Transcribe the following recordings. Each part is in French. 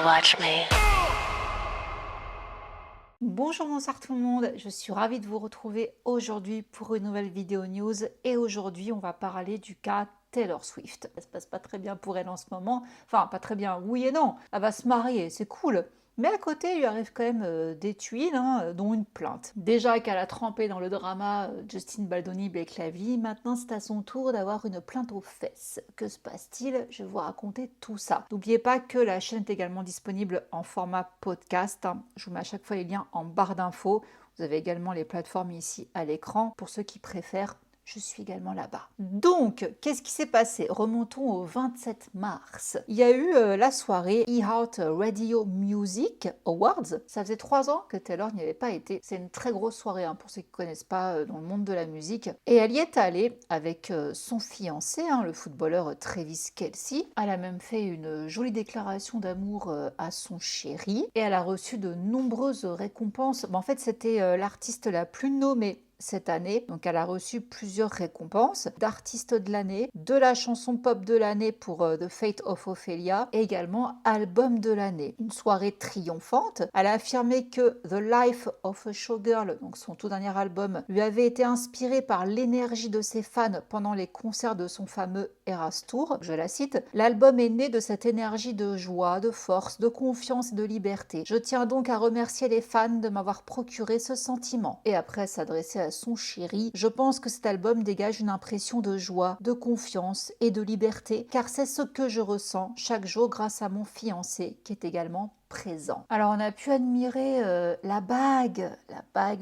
watch me. Bonjour tout le monde, je suis ravie de vous retrouver aujourd'hui pour une nouvelle vidéo news et aujourd'hui on va parler du cas Taylor Swift. Ça se passe pas très bien pour elle en ce moment, enfin pas très bien, oui et non, elle va se marier, c'est cool. Mais à côté, il lui arrive quand même des tuiles, dont une plainte. Déjà qu'elle a trempé dans le drama Justin Baldoni, Blake Lively, maintenant c'est à son tour d'avoir une plainte aux fesses. Que se passe-t-il? Je vais vous raconter tout ça. N'oubliez pas que la chaîne est également disponible en format podcast. Je vous mets à chaque fois les liens en barre d'infos. Vous avez également les plateformes ici à l'écran pour ceux qui préfèrent. Je suis également là-bas. Donc, qu'est-ce qui s'est passé? Remontons au 27 mars. Il y a eu la soirée iHeart Radio Music Awards. Ça faisait 3 ans que Taylor n'y avait pas été. C'est une très grosse soirée pour ceux qui ne connaissent pas dans le monde de la musique. Et elle y est allée avec son fiancé, le footballeur Travis Kelce. Elle a même fait une jolie déclaration d'amour à son chéri. Et elle a reçu de nombreuses récompenses. En fait, c'était l'artiste la plus nommée cette année. Donc elle a reçu plusieurs récompenses d'artiste de l'année, de la chanson pop de l'année pour The Fate of Ophelia et également album de l'année. Une soirée triomphante. Elle a affirmé que The Life of a Showgirl, donc son tout dernier album, lui avait été inspiré par l'énergie de ses fans pendant les concerts de son fameux Eras Tour. Je la cite: l'album est né de cette énergie de joie, de force, de confiance et de liberté. Je tiens donc à remercier les fans de m'avoir procuré ce sentiment. Et après s'adresser à son chéri, je pense que cet album dégage une impression de joie, de confiance et de liberté, car c'est ce que je ressens chaque jour grâce à mon fiancé qui est également présent. Alors on a pu admirer la bague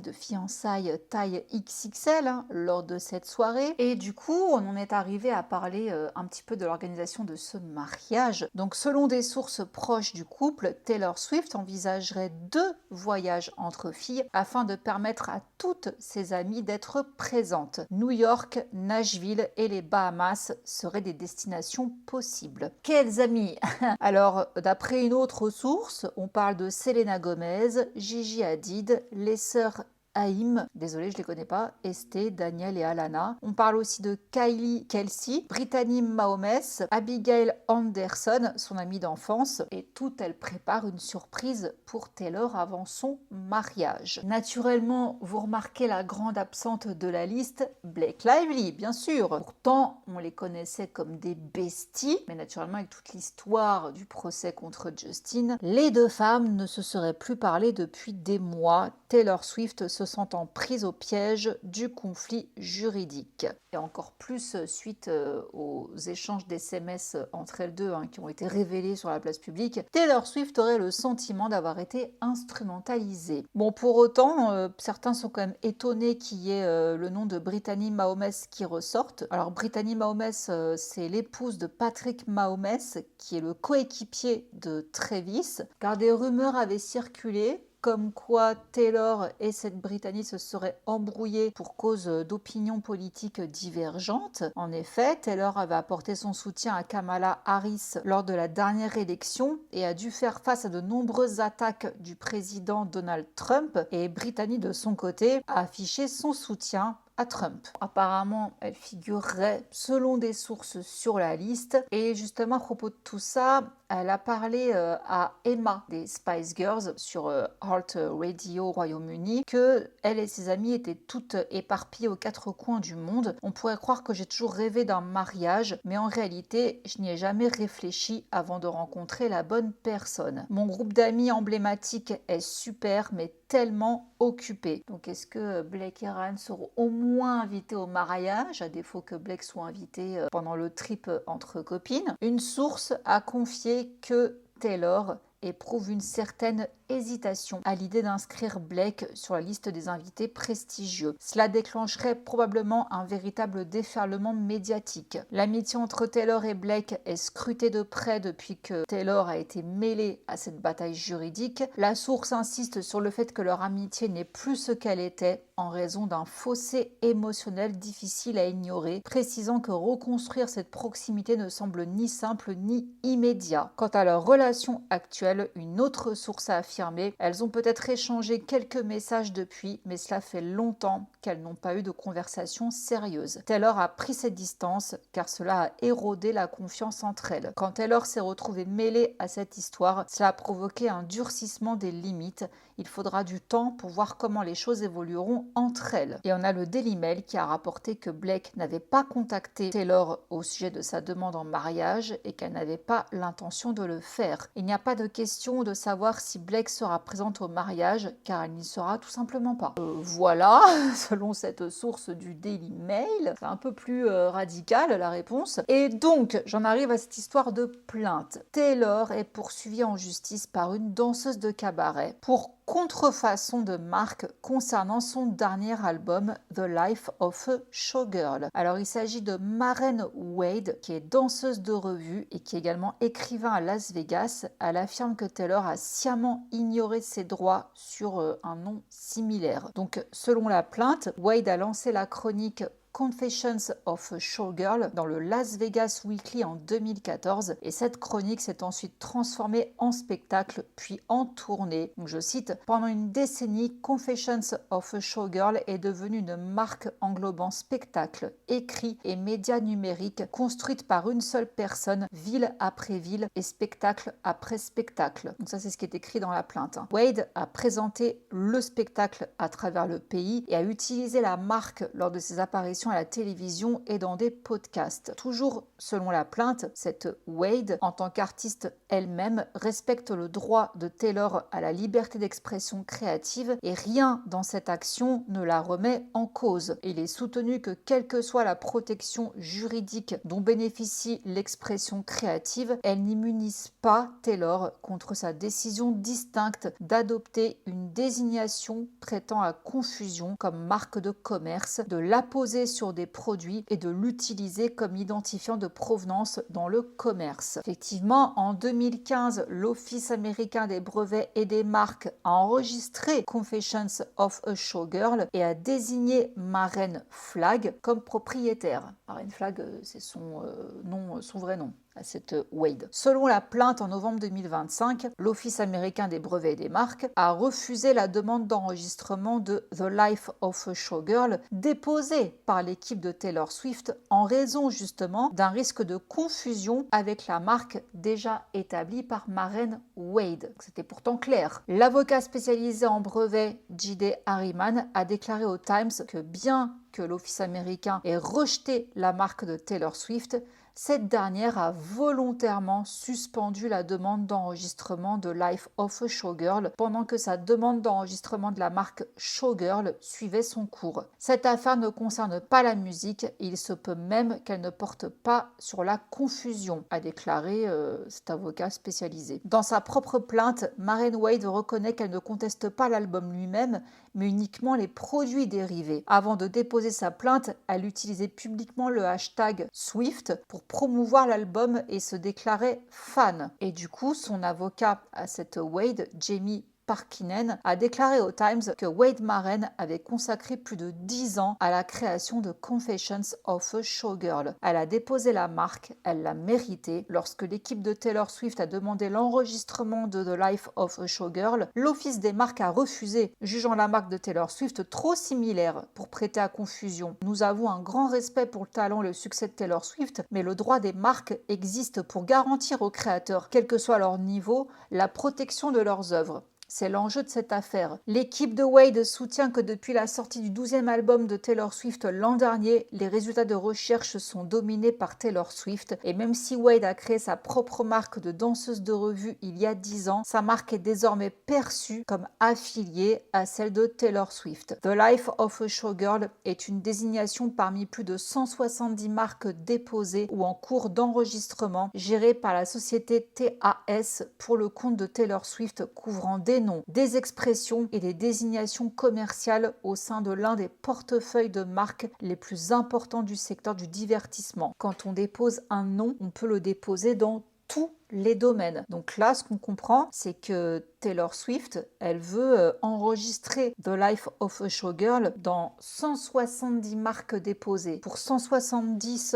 de fiançailles taille XXL lors de cette soirée et du coup on en est arrivé à parler un petit peu de l'organisation de ce mariage. Donc selon des sources proches du couple, Taylor Swift envisagerait 2 voyages entre filles afin de permettre à toutes ses amies d'être présentes. New York, Nashville et les Bahamas seraient des destinations possibles. Quelles amies? Alors d'après une autre source, on parle de Selena Gomez, Gigi Hadid, les sœurs Haïm, désolé je les connais pas, Esté, Daniel et Alana. On parle aussi de Kylie Kelsey, Brittany Mahomes, Abigail Anderson, son amie d'enfance, et toutes elles préparent une surprise pour Taylor avant son mariage. Naturellement, vous remarquez la grande absente de la liste, Blake Lively, bien sûr. Pourtant, on les connaissait comme des besties, mais naturellement avec toute l'histoire du procès contre Justin, les deux femmes ne se seraient plus parlé depuis des mois. Taylor Swift se sentant prise au piège du conflit juridique. Et encore plus suite aux échanges d'SMS entre elles deux qui ont été révélés sur la place publique, Taylor Swift aurait le sentiment d'avoir été instrumentalisée. Bon, pour autant, certains sont quand même étonnés qu'il y ait le nom de Brittany Mahomes qui ressorte. Alors Brittany Mahomes, c'est l'épouse de Patrick Mahomes, qui est le coéquipier de Travis, car des rumeurs avaient circulé comme quoi Taylor et cette Brittany se seraient embrouillés pour cause d'opinions politiques divergentes. En effet, Taylor avait apporté son soutien à Kamala Harris lors de la dernière élection et a dû faire face à de nombreuses attaques du président Donald Trump, et Brittany de son côté a affiché son soutien à Trump. Apparemment, elle figurerait selon des sources sur la liste. Et justement, à propos de tout ça, elle a parlé à Emma des Spice Girls sur Heart Radio au Royaume-Uni que elle et ses amies étaient toutes éparpillées aux 4 coins du monde. On pourrait croire que j'ai toujours rêvé d'un mariage, mais en réalité, je n'y ai jamais réfléchi avant de rencontrer la bonne personne. Mon groupe d'amis emblématique est super, mais tellement occupé. Donc est-ce que Blake et Ryan seront au moins invités au mariage, à défaut que Blake soit invité pendant le trip entre copines? Une source a confié que Taylor éprouve une certaine hésitation à l'idée d'inscrire Blake sur la liste des invités prestigieux. Cela déclencherait probablement un véritable déferlement médiatique. L'amitié entre Taylor et Blake est scrutée de près depuis que Taylor a été mêlée à cette bataille juridique. La source insiste sur le fait que leur amitié n'est plus ce qu'elle était en raison d'un fossé émotionnel difficile à ignorer, précisant que reconstruire cette proximité ne semble ni simple ni immédiat. Quant à leur relation actuelle, une autre source a affirmé confirmé. Elles ont peut-être échangé quelques messages depuis, mais cela fait longtemps qu'elles n'ont pas eu de conversation sérieuse. Taylor a pris ses distances car cela a érodé la confiance entre elles. Quand Taylor s'est retrouvée mêlée à cette histoire, cela a provoqué un durcissement des limites. Il faudra du temps pour voir comment les choses évolueront entre elles. Et on a le Daily Mail qui a rapporté que Blake n'avait pas contacté Taylor au sujet de sa demande en mariage et qu'elle n'avait pas l'intention de le faire. Il n'y a pas de question de savoir si Blake sera présente au mariage car elle n'y sera tout simplement pas. Voilà, selon cette source du Daily Mail, c'est un peu plus radical la réponse. Et donc, j'en arrive à cette histoire de plainte. Taylor est poursuivie en justice par une danseuse de cabaret pour contrefaçon de marque concernant son dernier album The Life of a Showgirl. Alors il s'agit de Maren Wade qui est danseuse de revue et qui est également écrivain à Las Vegas. Elle affirme que Taylor a sciemment ignoré ses droits sur un nom similaire. Donc selon la plainte, Wade a lancé la chronique Confessions of a Showgirl dans le Las Vegas Weekly en 2014 et cette chronique s'est ensuite transformée en spectacle puis en tournée. Donc je cite, pendant une décennie, Confessions of a Showgirl est devenue une marque englobant spectacle, écrit et médias numériques construite par une seule personne, ville après ville et spectacle après spectacle. Donc ça c'est ce qui est écrit dans la plainte. Wade a présenté le spectacle à travers le pays et a utilisé la marque lors de ses apparitions à la télévision et dans des podcasts. Toujours selon la plainte, cette Wade, en tant qu'artiste elle-même, respecte le droit de Taylor à la liberté d'expression créative et rien dans cette action ne la remet en cause. Il est soutenu que quelle que soit la protection juridique dont bénéficie l'expression créative, elle n'immunise pas Taylor contre sa décision distincte d'adopter une désignation prêtant à confusion comme marque de commerce, de l'apposer sur des produits et de l'utiliser comme identifiant de provenance dans le commerce. Effectivement, en 2015, l'Office américain des brevets et des marques a enregistré Confessions of a Showgirl et a désigné Maren Flagg comme propriétaire. Maren Flagg, c'est son nom, son vrai nom à cette Wade. Selon la plainte en novembre 2025, l'Office américain des brevets et des marques a refusé la demande d'enregistrement de The Life of a Showgirl déposée par l'équipe de Taylor Swift en raison justement d'un risque de confusion avec la marque déjà établie par Maren Wade. C'était pourtant clair. L'avocat spécialisé en brevets J.D. Harriman a déclaré au Times que bien que l'Office américain ait rejeté la marque de Taylor Swift, cette dernière a volontairement suspendu la demande d'enregistrement de Life of a Showgirl pendant que sa demande d'enregistrement de la marque Showgirl suivait son cours. Cette affaire ne concerne pas la musique et il se peut même qu'elle ne porte pas sur la confusion, a déclaré cet avocat spécialisé. Dans sa propre plainte, Maren Wade reconnaît qu'elle ne conteste pas l'album lui-même, mais uniquement les produits dérivés. Avant de déposer sa plainte, elle utilisait publiquement le hashtag Swift pour promouvoir l'album et se déclarait fan. Et du coup, son avocat à cette Wade, Jamie Parkinen, a déclaré au Times que Wade Maren avait consacré plus de 10 ans à la création de Confessions of a Showgirl. Elle a déposé la marque, elle l'a mérité. Lorsque l'équipe de Taylor Swift a demandé l'enregistrement de The Life of a Showgirl, l'Office des marques a refusé, jugeant la marque de Taylor Swift trop similaire pour prêter à confusion. Nous avons un grand respect pour le talent et le succès de Taylor Swift, mais le droit des marques existe pour garantir aux créateurs, quel que soit leur niveau, la protection de leurs œuvres. C'est l'enjeu de cette affaire. L'équipe de Wade soutient que depuis la sortie du 12e album de Taylor Swift l'an dernier, les résultats de recherche sont dominés par Taylor Swift. Et même si Wade a créé sa propre marque de danseuse de revue il y a 10 ans, sa marque est désormais perçue comme affiliée à celle de Taylor Swift. The Life of a Showgirl est une désignation parmi plus de 170 marques déposées ou en cours d'enregistrement, gérées par la société TAS pour le compte de Taylor Swift, couvrant des noms, des expressions et des désignations commerciales au sein de l'un des portefeuilles de marques les plus importants du secteur du divertissement. Quand on dépose un nom, on peut le déposer dans tous les domaines. Donc là, ce qu'on comprend, c'est que Taylor Swift, elle veut enregistrer The Life of a Showgirl dans 170 marques déposées, pour 170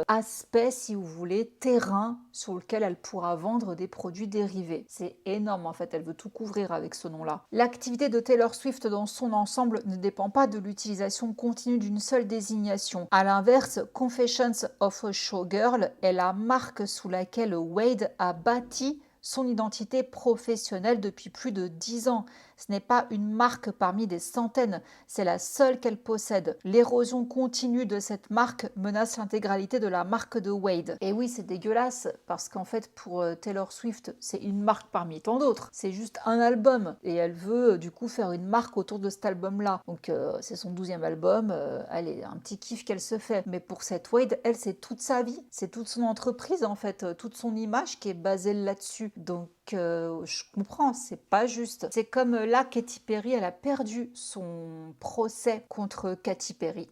aspects, si vous voulez, terrains sur lesquels elle pourra vendre des produits dérivés. C'est énorme en fait, elle veut tout couvrir avec ce nom-là. L'activité de Taylor Swift dans son ensemble ne dépend pas de l'utilisation continue d'une seule désignation. À l'inverse, Confessions of a Showgirl est la marque sous laquelle Wade a bâti son identité professionnelle depuis plus de 10 ans. Ce n'est pas une marque parmi des centaines, c'est la seule qu'elle possède. L'érosion continue de cette marque menace l'intégralité de la marque de Wade. Et oui, c'est dégueulasse, parce qu'en fait, pour Taylor Swift, c'est une marque parmi tant d'autres. C'est juste un album, et elle veut du coup faire une marque autour de cet album-là. Donc c'est son 12e album, elle est un petit kiff qu'elle se fait. Mais pour cette Wade, elle, c'est toute sa vie, c'est toute son entreprise en fait, toute son image qui est basée là-dessus. Donc je comprends, c'est pas juste. C'est comme là, Katy Perry, elle a perdu son procès contre Katy Perry.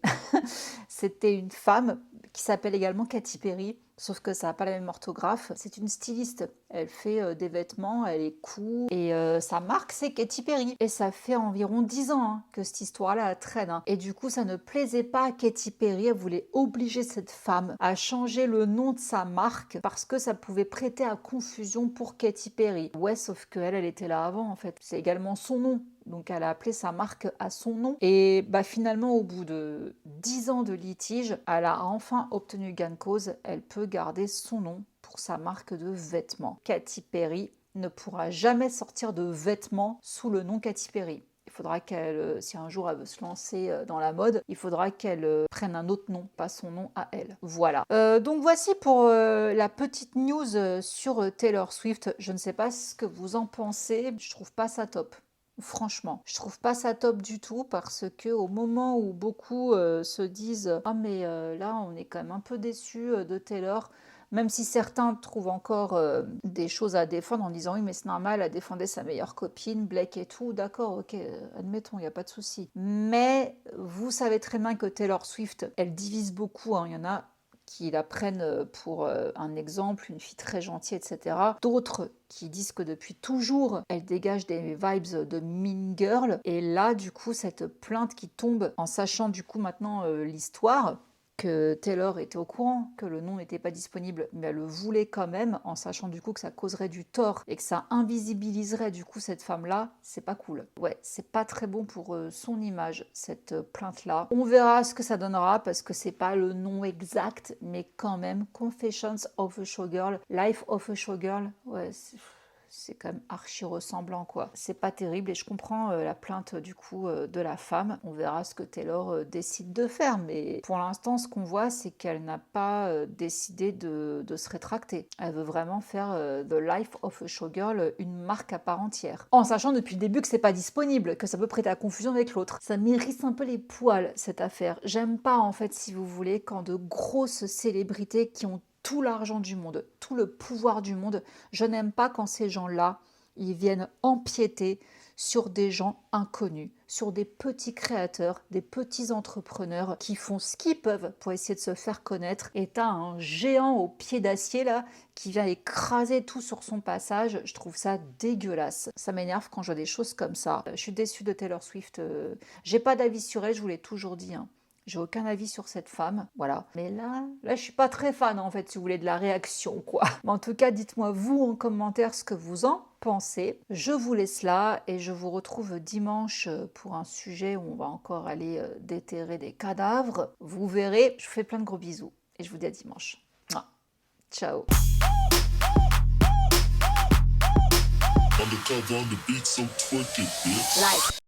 C'était une femme qui s'appelle également Katy Perry, sauf que ça n'a pas la même orthographe. C'est une styliste. Elle fait des vêtements, elle est cool. Et sa marque, c'est Katy Perry. Et ça fait environ 10 ans que cette histoire-là traîne. Et du coup, ça ne plaisait pas à Katy Perry. Elle voulait obliger cette femme à changer le nom de sa marque parce que ça pouvait prêter à confusion pour Katy Perry. Ouais, sauf qu'elle, elle était là avant, en fait. C'est également son nom. Donc elle a appelé sa marque à son nom. Et finalement, au bout de 10 ans de litige, elle a enfin obtenu gain de cause. Elle peut garder son nom pour sa marque de vêtements. Katy Perry ne pourra jamais sortir de vêtements sous le nom Katy Perry. Il faudra qu'elle, si un jour elle veut se lancer dans la mode, il faudra qu'elle prenne un autre nom, pas son nom à elle. Voilà. Donc voici pour la petite news sur Taylor Swift. Je ne sais pas ce que vous en pensez. Je trouve pas ça top. Franchement, je trouve pas ça top du tout parce que au moment où beaucoup se disent ah mais là on est quand même un peu déçus de Taylor, même si certains trouvent encore des choses à défendre en disant oui mais c'est normal, elle défendait sa meilleure copine, Blake et tout, d'accord, ok, admettons, il n'y a pas de souci. Mais vous savez très bien que Taylor Swift, elle divise beaucoup, hein. Il y en a qui la prennent pour un exemple, une fille très gentille, etc. D'autres qui disent que depuis toujours, elle dégage des vibes de mean girl. Et là, du coup, cette plainte qui tombe en sachant du coup maintenant l'histoire, que Taylor était au courant que le nom n'était pas disponible, mais elle le voulait quand même, en sachant du coup que ça causerait du tort et que ça invisibiliserait du coup cette femme-là, c'est pas cool. Ouais, c'est pas très bon pour son image, cette plainte-là. On verra ce que ça donnera, parce que c'est pas le nom exact, mais quand même, Confessions of a Showgirl, Life of a Showgirl, ouais, c'est quand même archi ressemblant quoi. C'est pas terrible et je comprends la plainte du coup de la femme. On verra ce que Taylor décide de faire, mais pour l'instant ce qu'on voit c'est qu'elle n'a pas décidé de se rétracter. Elle veut vraiment faire The Life of a Showgirl une marque à part entière. En sachant depuis le début que c'est pas disponible, que ça peut prêter à confusion avec l'autre. Ça m'érisse un peu les poils cette affaire. J'aime pas en fait, si vous voulez, quand de grosses célébrités qui ont tout l'argent du monde, tout le pouvoir du monde. Je n'aime pas quand ces gens-là, ils viennent empiéter sur des gens inconnus, sur des petits créateurs, des petits entrepreneurs qui font ce qu'ils peuvent pour essayer de se faire connaître. Et t'as un géant au pied d'acier là qui vient écraser tout sur son passage. Je trouve ça dégueulasse. Ça m'énerve quand je vois des choses comme ça. Je suis déçue de Taylor Swift. J'ai pas d'avis sur elle, je vous l'ai toujours dit. J'ai aucun avis sur cette femme, voilà. Mais là, je suis pas très fan en fait, si vous voulez, de la réaction, quoi. Mais en tout cas, dites-moi vous en commentaire ce que vous en pensez. Je vous laisse là et je vous retrouve dimanche pour un sujet où on va encore aller déterrer des cadavres. Vous verrez, je vous fais plein de gros bisous et je vous dis à dimanche. Mouah. Ciao. Like.